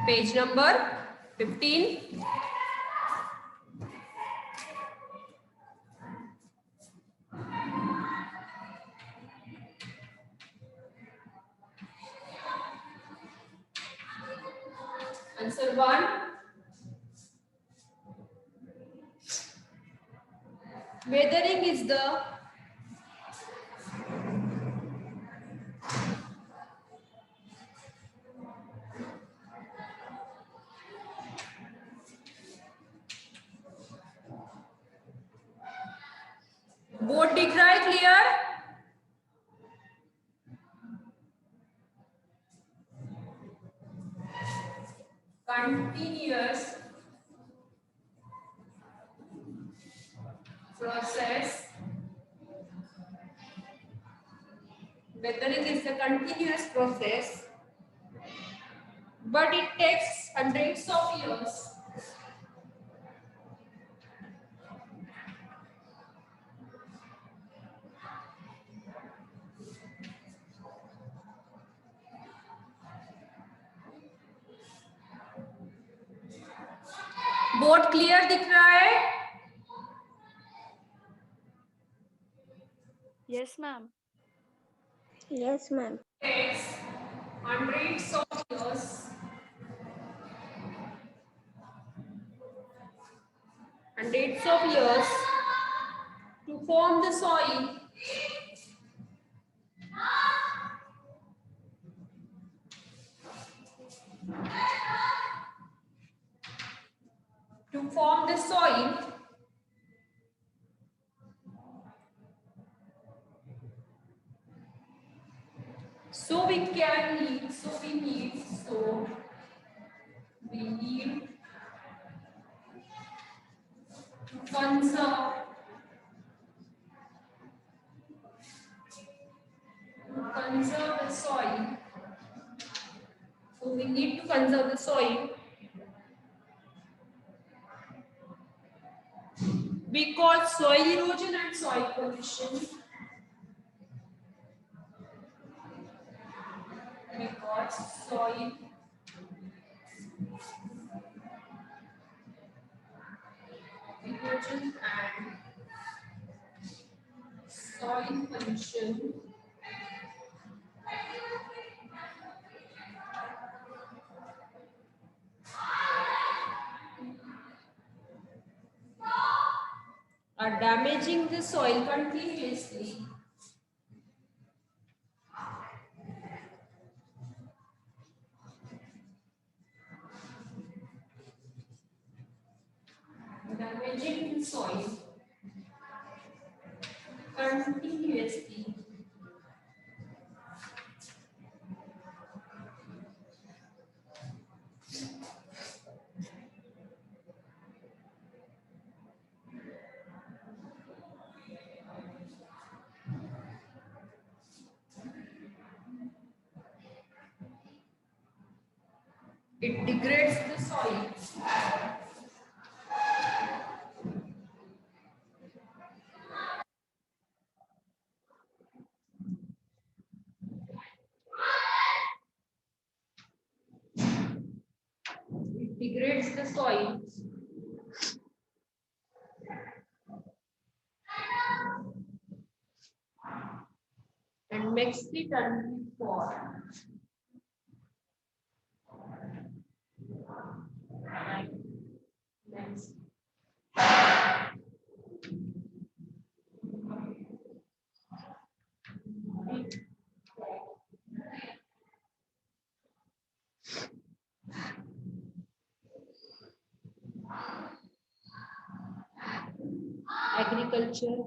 Page number 15. Answer 1. Weathering is the board दिख रहा है clear? Continuous process. Weathering is a continuous process, but it takes hundreds of years. Board clear दिख रहा है? Yes, ma'am. Yes, ma'am. Takes hundreds of years. Hundreds of years to form the soil. To form the soil. So we need to conserve the soil. So we need to conserve the soil because soil erosion and soil pollution. Because soil erosion and soil pollution are damaging the soil continuously. Damaging the soil continuously. It degrades the soil. It degrades the soil. And makes it unfit for next. Agriculture.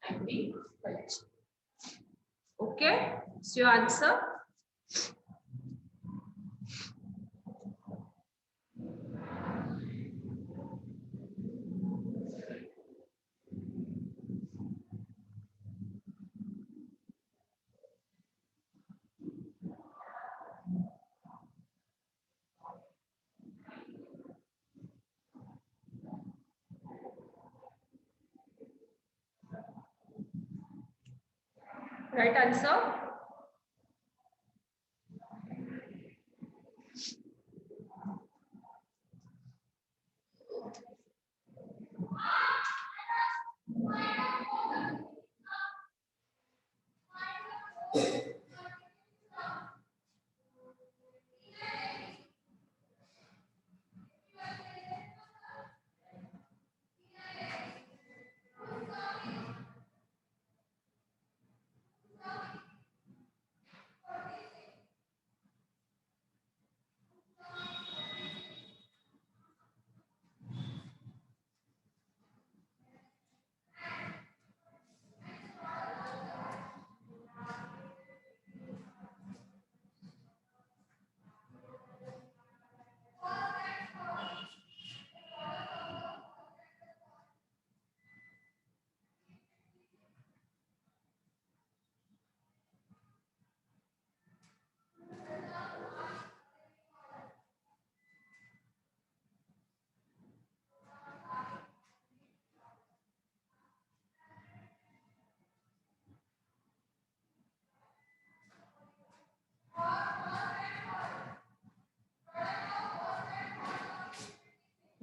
Agriculture. Okay, so your answer. Right answer?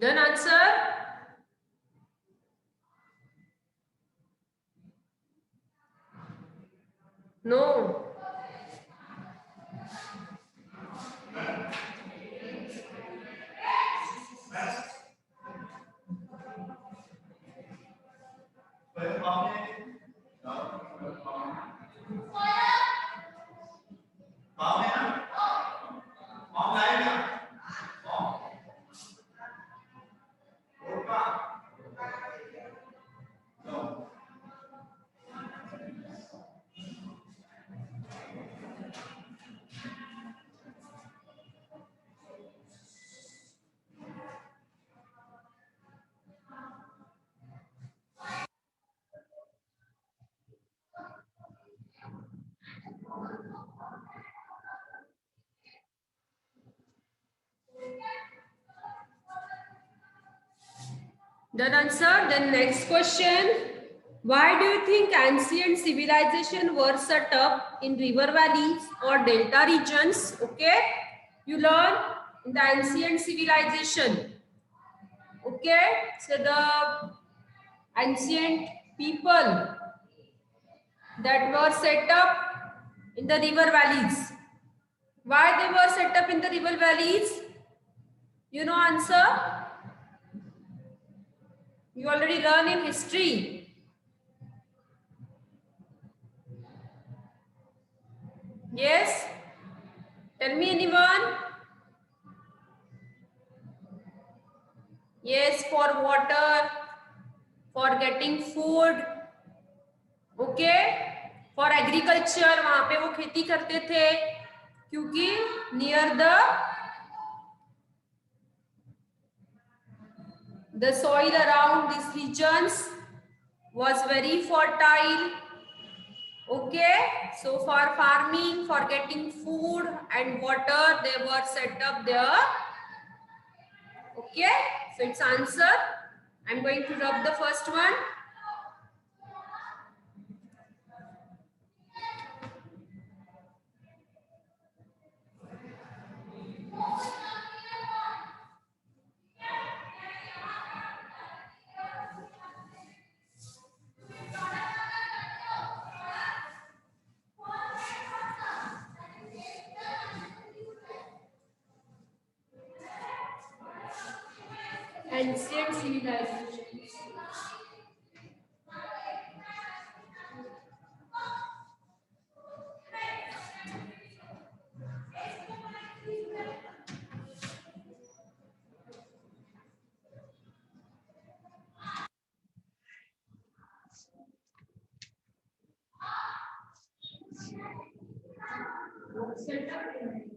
Done answer? No. Done answer. Then next question. Why do you think ancient civilization were set up in river valleys or delta regions? Okay. You learn in the ancient civilization. Okay. So the ancient people that were set up in the river valleys. Why they were set up in the river valleys? You know answer? You already learn in history. Yes? Tell me anyone? Yes, for water, for getting food. Okay? For agriculture, वहां पे वो खेती करते थे क्योंकि near the soil around these regions was very fertile. Okay, so for farming, for getting food and water, they were set up there. Okay, so it's answer. I'm going to rub the first one. Ancient civilizations. Set up in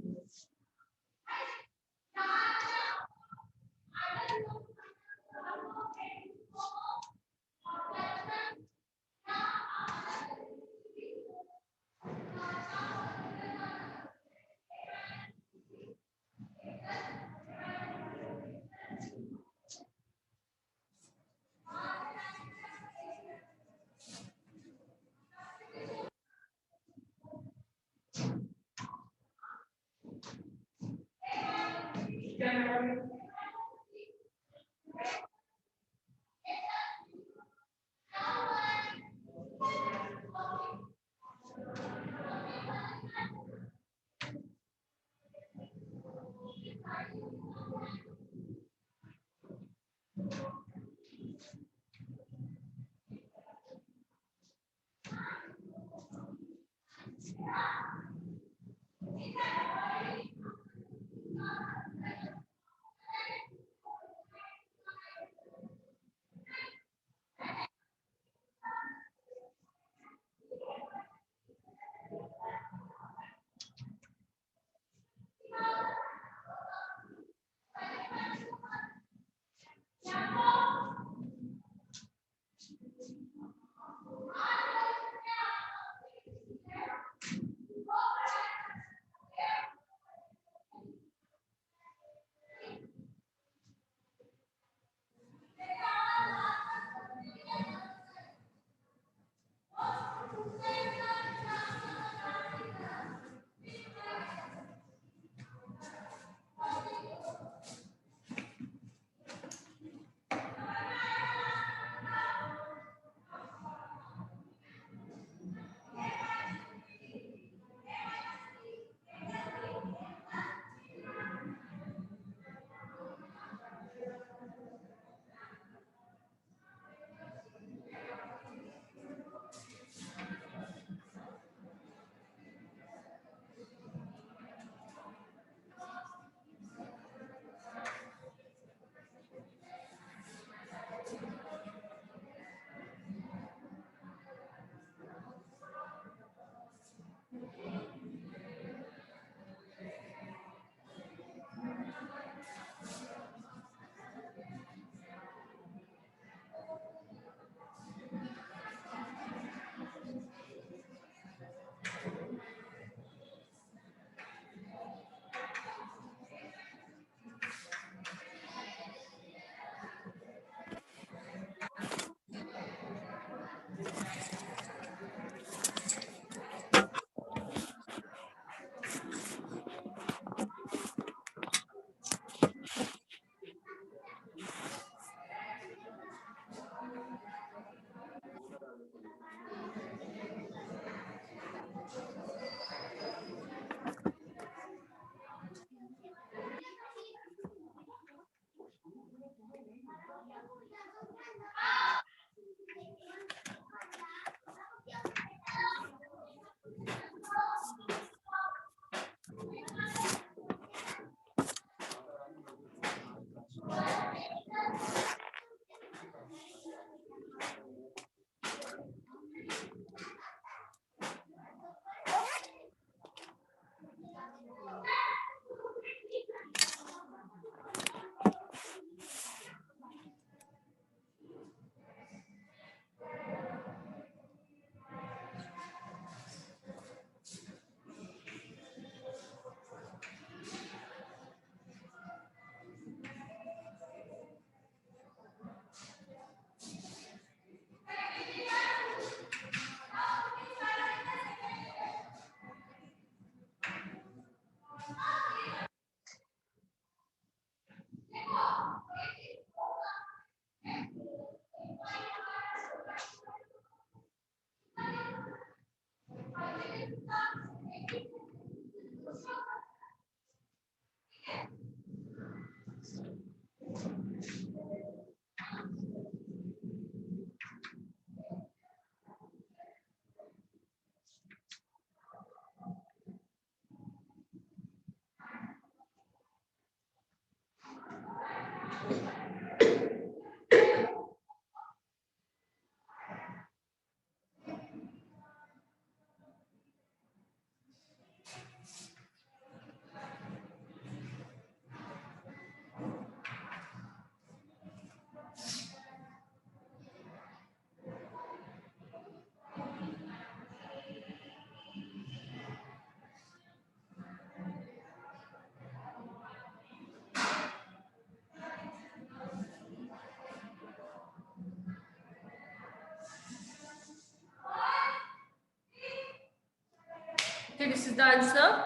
Okay, this is the answer.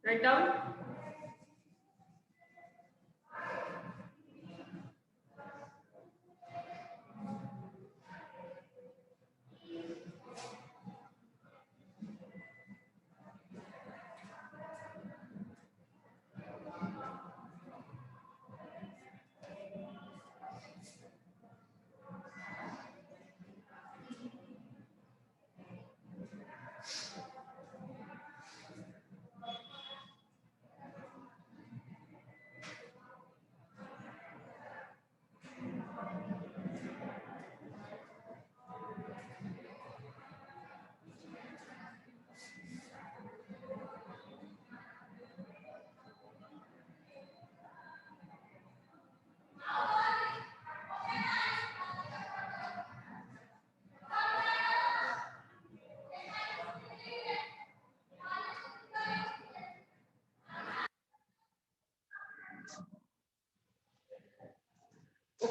Write down.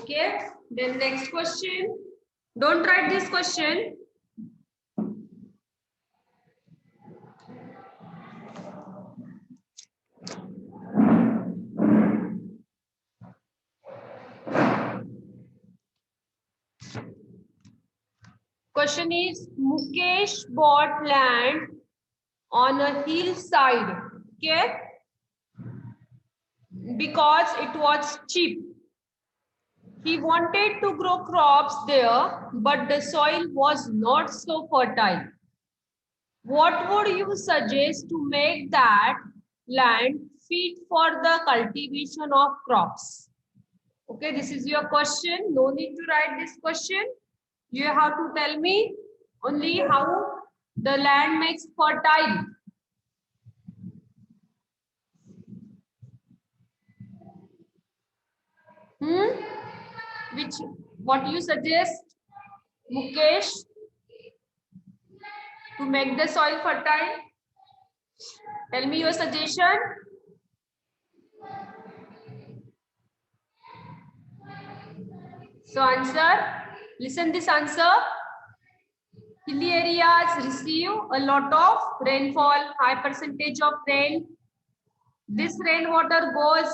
Okay, then next question. Don't write this question. Question is, Mukesh bought land on a hillside, okay, because it was cheap. He wanted to grow crops there, but the soil was not so fertile. What would you suggest to make that land fit for the cultivation of crops? Okay, this is your question. No need to write this question. You have to tell me only how the land makes fertile. What you suggest, Mukesh, to make the soil fertile? Tell me your suggestion. So answer, listen this answer. Hilly areas receive a lot of rainfall, high percentage of rain. This rainwater goes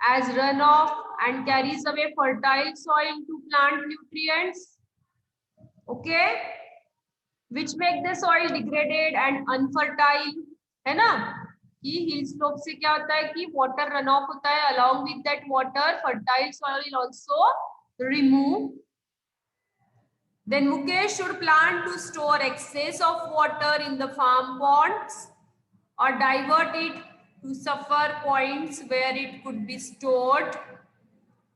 as runoff and carries away fertile soil to plant nutrients. Okay, which make the soil degraded and unfertile. है ना? कि hill slope से क्या होता है कि water run of होता है, along with that water fertile soil will also remove. Then Mukesh should plan to store excess of water in the farm ponds or divert it to suffer points where it could be stored.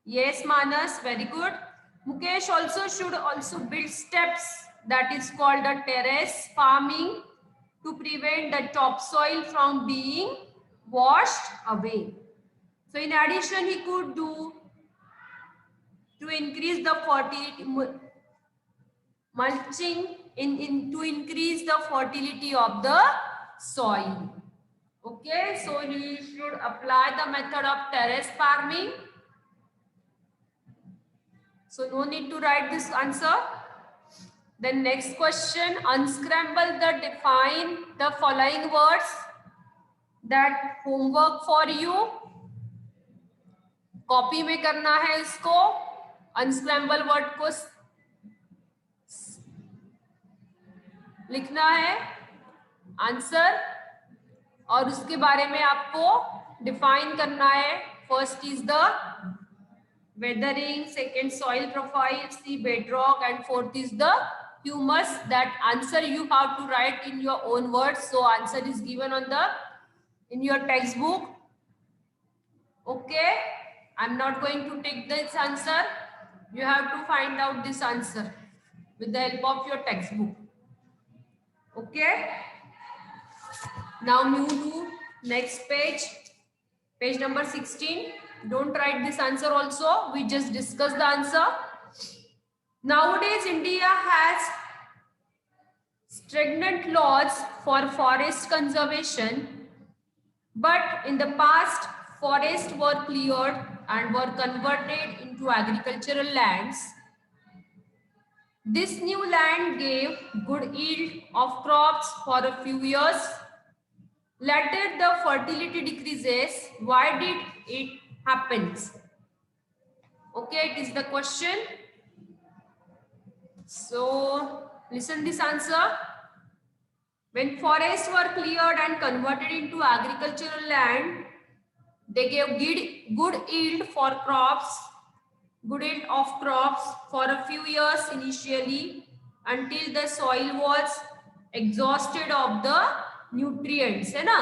Yes, Manas, very good. Mukesh also should also build steps, that is called a terrace farming, to prevent the topsoil from being washed away. So in addition, he could do to increase the fertility, mulching to increase the fertility of the soil. Okay, so he should apply the method of terrace farming. So no need to write this answer. Then next question, unscramble the define the following words. That homework for you. Copy में करना है इसको, unscramble word को लिखना है answer और उसके बारे में आपको डिफाइन करना है. First is the weathering, second soil profile, C bedrock, and fourth is the humus. That answer you have to write in your own words. So answer is given on the in your textbook. Okay, I'm not going to take this answer. You have to find out this answer with the help of your textbook. Okay, now move to next page, page number 16. Don't write this answer also. We just discussed the answer. Nowadays, India has stringent laws for forest conservation, but in the past, forests were cleared and were converted into agricultural lands. This new land gave good yield of crops for a few years. Later, the fertility decreases. Why did it happen? Okay, it is the question. So, listen this answer. When forests were cleared and converted into agricultural land, they gave good yield for crops, good yield of crops for a few years initially until the soil was exhausted of the nutrients, है ना?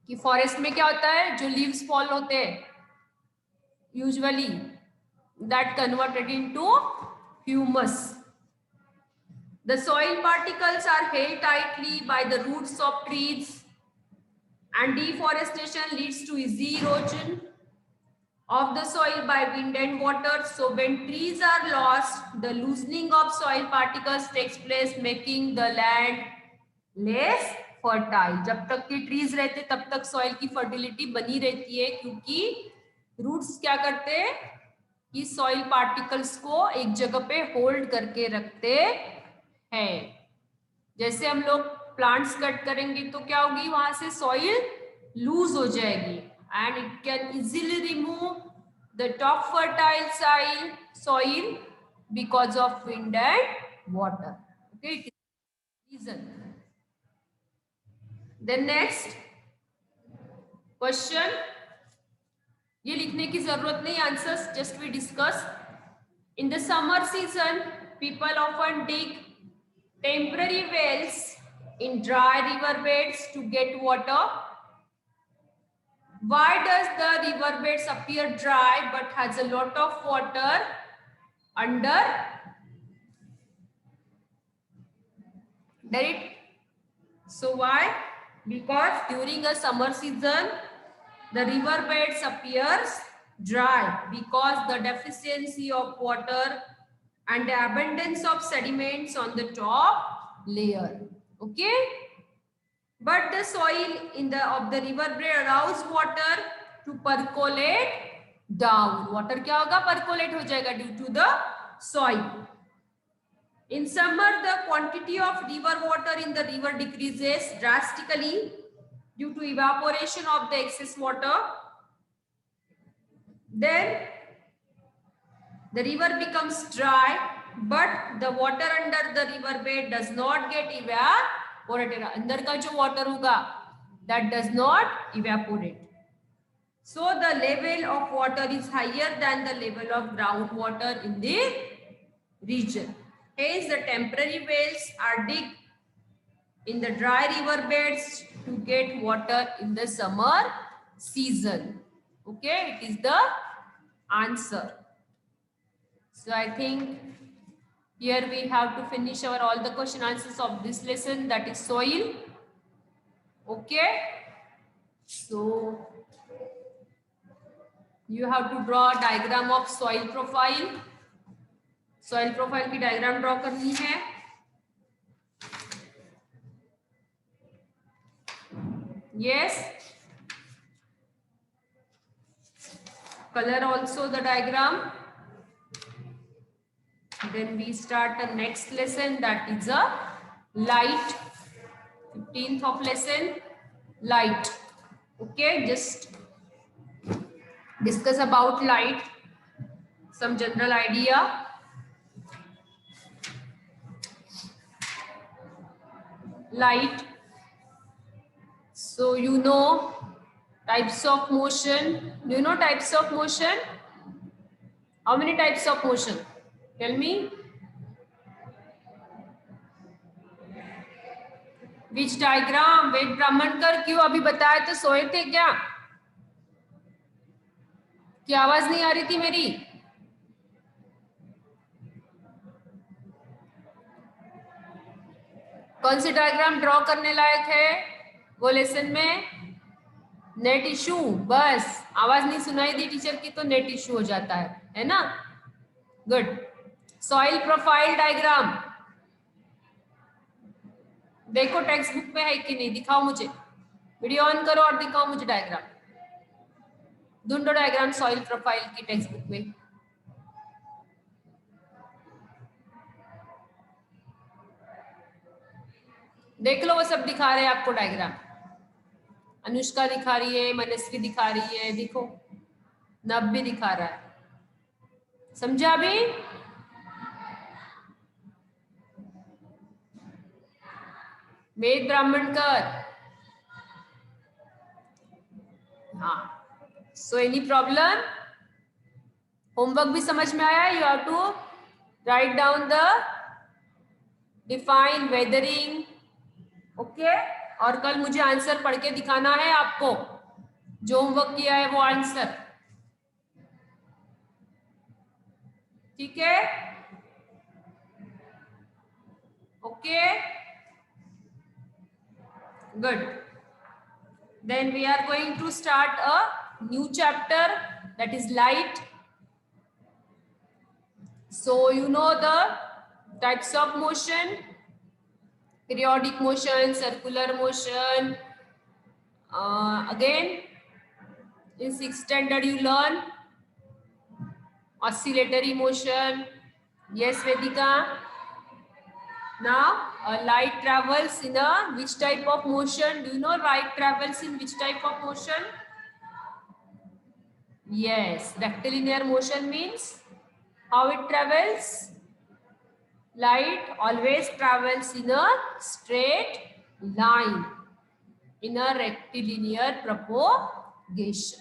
कि forest में क्या होता है, जो leaves fall होते हैं usually, that converted into humus. The soil particles are held tightly by the roots of trees, and deforestation leads to easy erosion of the soil by wind and water. So when trees are lost, the loosening of soil particles takes place, making the land less fertile. जब तक के trees रहते तब तक soil की fertility बनी रहती है, क्योंकि roots क्या करते हैं, कि सॉइल पार्टिकल्स को एक जगह पे होल्ड करके रखते हैं। जैसे हम लोग प्लांट्स कट करेंगे तो क्या होगी, वहां से सॉइल लूज हो जाएगी and it can easily remove the top fertile soil because of wind and water. Okay, it is reason. Then next question, ये लिखने की जरूरत नहीं, answers just we discuss. In the summer season people often dig temporary wells in dry river beds to get water. Why does the river beds appear dry but has a lot of water under it? So why? Because during a summer season the river beds appears dry because the deficiency of water and the abundance of sediments on the top layer. Okay, but the soil in the of the river bed allows water to percolate down. Water क्या होगा, percolate हो जाएगा due to the soil. In summer the quantity of river water in the river decreases drastically due to evaporation of the excess water. Then the river becomes dry, but the water under the river bed does not get evaporated. अंदर का जो water होगा that does not evaporate. So the level of water is higher than the level of groundwater in the region. Hence the temporary wells are dug in the dry river beds to get water in the summer season. Okay, it is the answer. So I think here we have to finish our all the question answers of this lesson, that is soil. Okay, so you have to draw a diagram of soil profile. Soil profile की diagram draw करनी है. Yes, color also the diagram. Then we start the next lesson, that is a light. 15th of lesson, light. Okay, just discuss about light, some general idea. Light, so you know types of motion. Do you know types of motion? How many types of motion? Tell me. Which diagram? वेद ब्राह्मणकर क्यों अभी बताया तो सोए थे क्या? क्या आवाज नहीं आ रही थी मेरी? कौन सी डायग्राम ड्रॉ करने लायक है वो लेसन में? नेट इशू, बस आवाज नहीं सुनाई दी टीचर की तो नेट इशू हो जाता है ना? गुड. सॉइल प्रोफाइल डायग्राम देखो टेक्स्ट बुक में है कि नहीं, दिखाओ मुझे. वीडियो ऑन करो और दिखाओ मुझे डायग्राम. ढूंढो डायग्राम सॉइल प्रोफाइल की टेक्स्ट बुक में. देख लो, वो सब दिखा रहे हैं आपको डायग्राम. अनुष्का दिखा रही है, मनस्वी दिखा रही है, देखो नब भी दिखा रहा है. समझा अभी? वेद ब्राह्मणकर. हाँ, सो एनी प्रॉब्लम? होमवर्क भी समझ में आया? You have to write down the define weathering. Okay, और कल मुझे आंसर पढ़ के दिखाना है आपको. जो होमवर्क किया है वो आंसर. ठीक है? Okay, good. Then we are going to start a new chapter, that is light. So you know the types of motion: periodic motion, circular motion. Again in 6th standard you learn oscillatory motion. Yes, Vedika. Now light travels in a which type of motion? Do you know light travels in which type of motion? Yes, rectilinear motion means how it travels? Light always travels in a straight line, in a rectilinear propagation.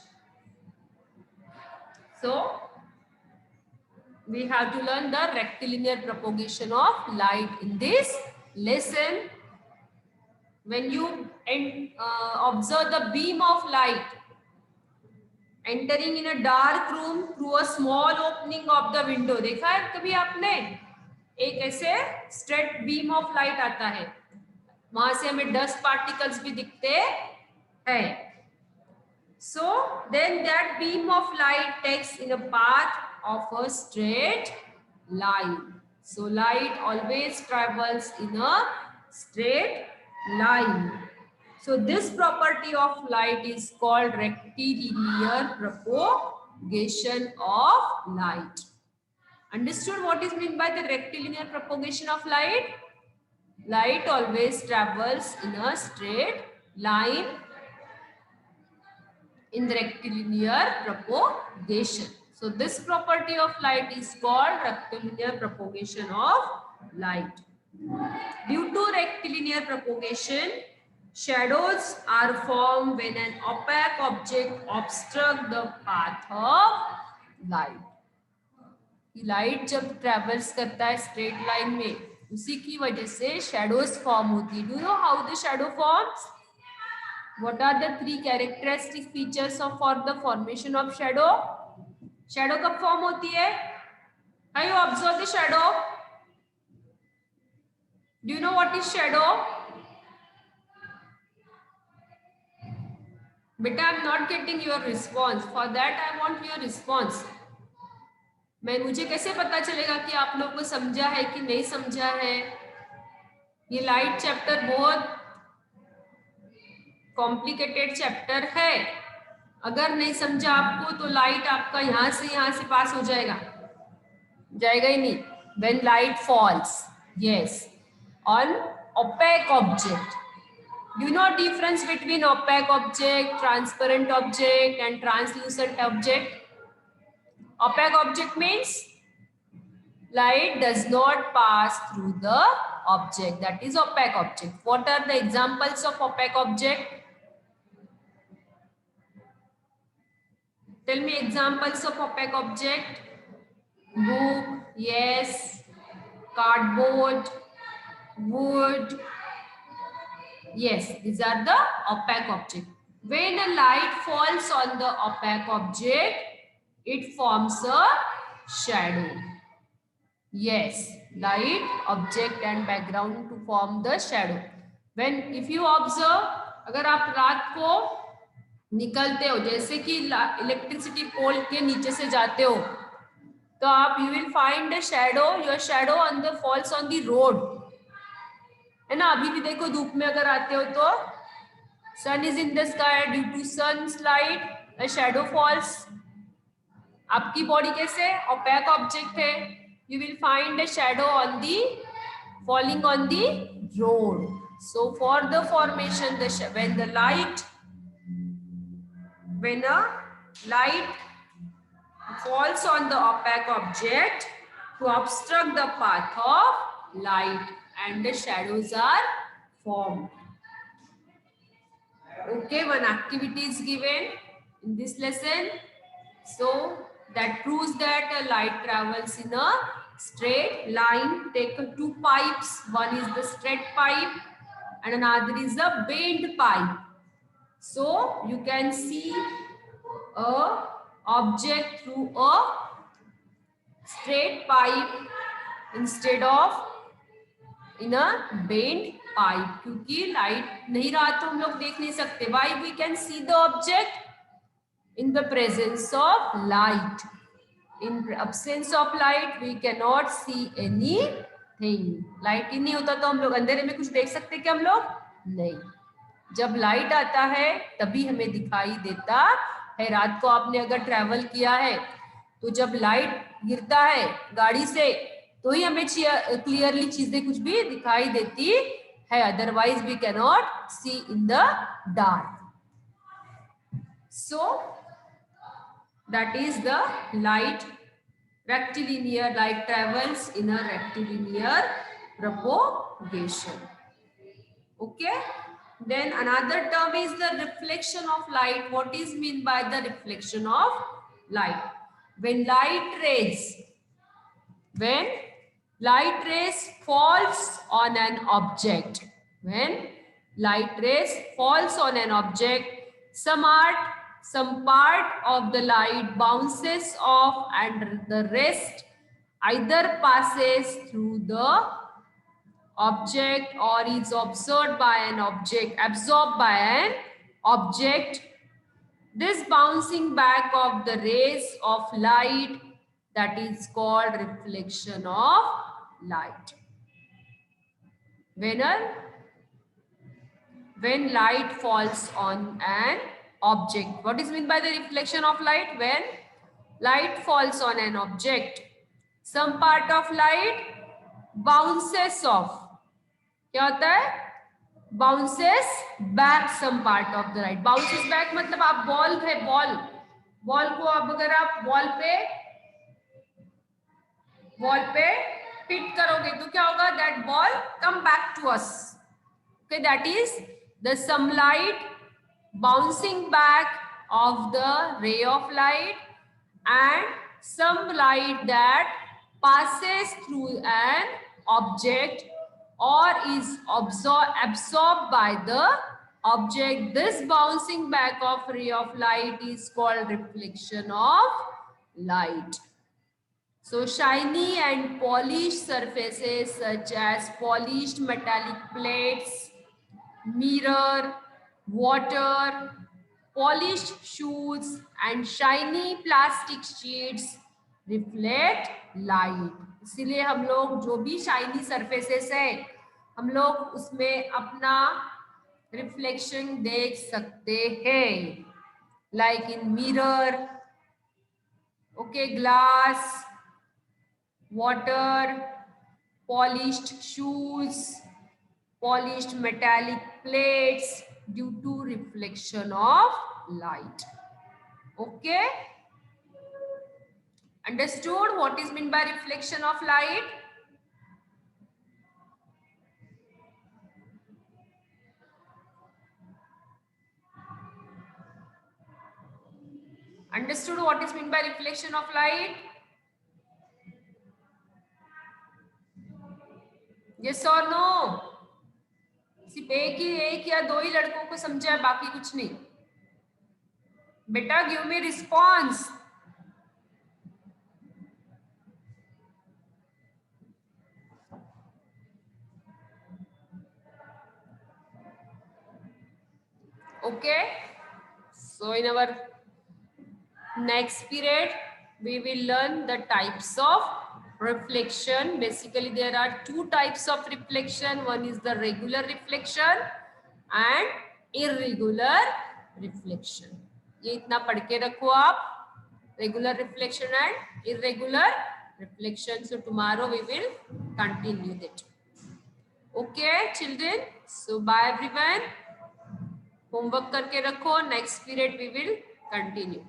So we have to learn the rectilinear propagation of light in this lesson. When you observe the beam of light entering in a dark room through a small opening of the window, देखा है कभी आपने? एक ऐसे straight beam of light आता है, वहां से हमें डस्ट पार्टिकल्स भी दिखते हैं. So then that beam of light takes in a path of a straight line. So light always travels in a straight line. So this property of light is called rectilinear propagation of light. Understood what is meant by the rectilinear propagation of light? Light always travels in a straight line in the rectilinear propagation. So this property of light is called rectilinear propagation of light. Due to rectilinear propagation, shadows are formed when an opaque object obstructs the path of light. Light जब travels करता है straight line में, उसी की वजह से shadows form होती है. Do know how the shadow forms? What are the three characteristic features of for the formation of shadow? Shadow कब form होती है? Have you observed the shadow? Do you know what is shadow? Beta, I am not getting your response. For that, I want your response. मुझे कैसे पता चलेगा कि आप लोगों को समझा है कि नहीं समझा है? ये लाइट चैप्टर बहुत कॉम्प्लिकेटेड चैप्टर है. अगर नहीं समझा आपको तो लाइट आपका यहाँ से पास हो जाएगा ही नहीं. When light falls, yes, on opaque object. Do you know difference between opaque object, transparent object, and translucent object? Opaque object means light does not pass through the object. That is opaque object. What are the examples of opaque object? Tell me examples of opaque object. Book, yes. Cardboard, wood. Yes, these are the opaque object. When a light falls on the opaque object, it forms a shadow. Yes, light, object and background to form the shadow. When if you observe, अगर आप रात को निकलते हो, जैसे कि electricity pole के नीचे से जाते हो, तो आप you will find a shadow, your shadow on the falls on the road, है ना. अभी भी देखो धूप में अगर आते हो तो sun is in the sky, due to sun's light a shadow falls. आपकी बॉडी कैसे ओपेक ऑब्जेक्ट है, you will find a shadow on the falling on the road. So for the formation, when a light falls on the opaque object to obstruct the path of light, and the shadows are formed. Okay, one activity is given in this lesson. So that proves that a light travels in a straight line. Take two pipes. One is the straight pipe and another is the bent pipe. So you can see a object through a straight pipe instead of in a bent pipe. क्योंकि light नहीं रहा तो हम लोग देख नहीं सकते. Why we can see the object? In the presence of light. In absence of light, we cannot see anything. Light ही नहीं होता तो हम लोग अंधेरे में कुछ देख सकते क्या हम लोग? नहीं. जब लाइट आता है तभी हमें दिखाई देता है. रात को आपने अगर ट्रैवल किया है तो जब लाइट गिरता है गाड़ी से तो ही हमें क्लियरली चीजें कुछ भी दिखाई देती है, otherwise we can not see in the dark. So that is the light rectilinear. Light travels in a rectilinear propagation. Okay, then another term is the reflection of light. What is mean by the reflection of light? When light rays falls on an object, when light rays falls on an object, some part of the light bounces off and the rest either passes through the object or is absorbed by an object. This bouncing back of the rays of light, that is called reflection of light. When light falls on an object, what is meant by the reflection of light? When light falls on an object, some part of light bounces off. क्या होता है? Bounces back some part of the light. Bounces back मतलब आप ball है, ball को अब अगर आप वॉल पे हिट करोगे तो क्या होगा? That ball come back to us. Okay, that is the some light bouncing back of the ray of light and some light that passes through an object or is absorbed by the object. This bouncing back of ray of light is called reflection of light. So shiny and polished surfaces such as polished metallic plates, mirror, water, polished shoes and shiny plastic sheets reflect light. इसीलिए हम लोग जो भी shiny surfaces है हम लोग उसमें अपना रिफ्लेक्शन देख सकते हैं, like in mirror, okay, glass, water, polished shoes, polished metallic plates due to reflection of light. Okay, understood what is meant by reflection of light? Understood what is meant by reflection of light? Yes or no? सिर्फ एक या दो ही लड़कों को समझा है, बाकी कुछ नहीं. बेटा give me response. Okay, so in our next period we will learn the types of reflection. Basically there are two types of reflection. One is the regular reflection and irregular reflection. ये इतना पढ़ के रखो आप, regular reflection and irregular reflection. So tomorrow we will continue that. Okay children, so bye everyone. Homework करके रखो, next period we will continue.